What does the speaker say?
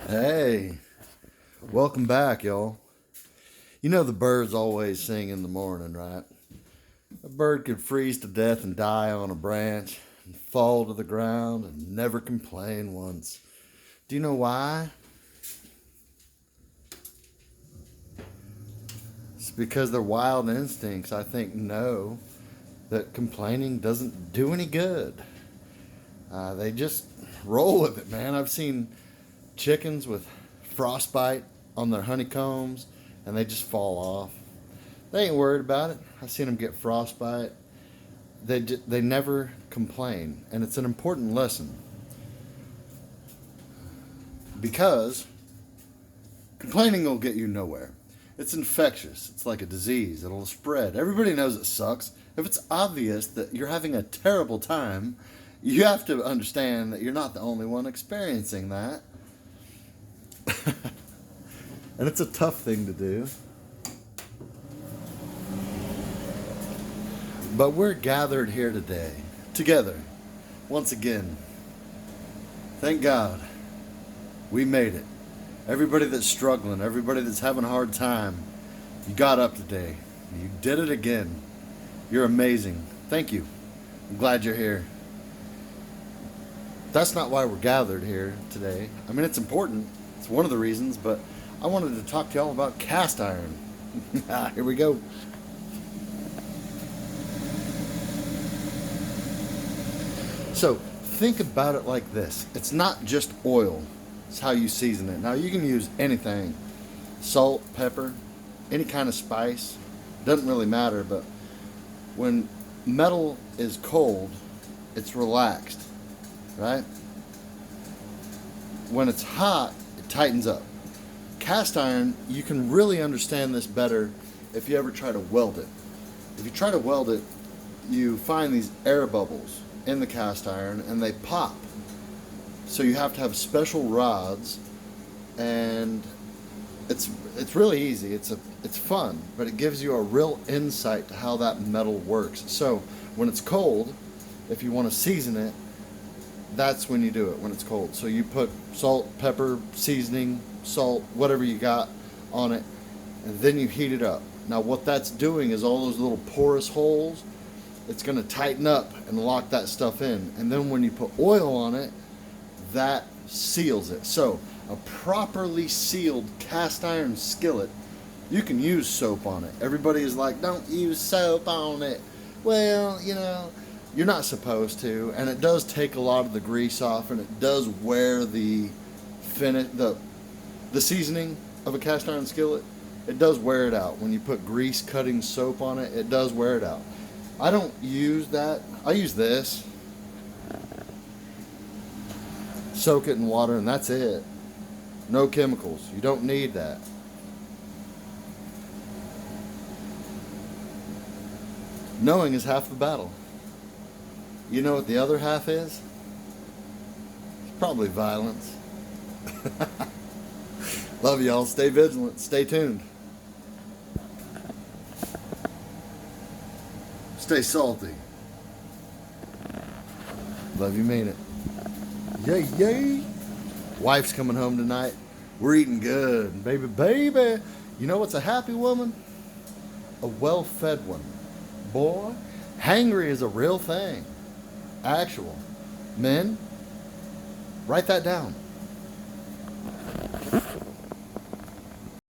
Hey, welcome back, y'all. You know the birds always sing in the morning, right? A bird could freeze to death and die on a branch and fall to the ground and never complain once. Do you know why? It's because their wild instincts, I think, know that complaining doesn't do any good. They just roll with it, man. I've seen chickens with frostbite on their honeycombs and they just fall off. They ain't worried about it. I've seen them get frostbite. They never complain, and it's an important lesson because complaining will get you nowhere. It's infectious. It's like a disease. It'll spread. Everybody knows it sucks. If it's obvious that you're having a terrible time, you have to understand that you're not the only one experiencing that. And it's a tough thing to do. But we're gathered here today, together, once again. Thank God we made it. Everybody that's struggling, everybody that's having a hard time, you got up today. You did it again. You're amazing. Thank you. I'm glad you're here. That's not why we're gathered here today. I mean, it's important. It's one of the reasons, but I wanted to talk to y'all about cast iron. Here we go. So think about it like this. It's not just oil. It's how you season it. Now you can use anything. Salt, pepper, any kind of spice. Doesn't really matter, but when metal is cold, it's relaxed, right? When it's hot, it tightens up. Cast iron, you can really understand this better if you ever try to weld it. If you try to weld it, you find these air bubbles in the cast iron and they pop. So you have to have special rods, and it's really easy. It's fun, but it gives you a real insight to how that metal works. So when it's cold, if you want to season it, that's when you do it, when it's cold. So you put salt, pepper, seasoning, salt, whatever you got on it, and then you heat it up. Now what that's doing is all those little porous holes, it's going to tighten up and lock that stuff in. And then when you put oil on it, that seals it. So a properly sealed cast iron skillet, you can use soap on it. Everybody is like, don't use soap on it. Well, you're not supposed to, and it does take a lot of the grease off, and it does wear the seasoning of a cast iron skillet. It does wear it out. When you put grease cutting soap on it, it does wear it out. I don't use that. I use this. Soak it in water and that's it. No chemicals. You don't need that. Knowing is half the battle. You know what the other half is? It's probably violence. Love y'all. Stay vigilant. Stay tuned. Stay salty. Love you, mean it. Yay, yay. Wife's coming home tonight. We're eating good. Baby, baby. You know what's a happy woman? A well-fed one. Boy, hangry is a real thing. Actual. Men, write that down.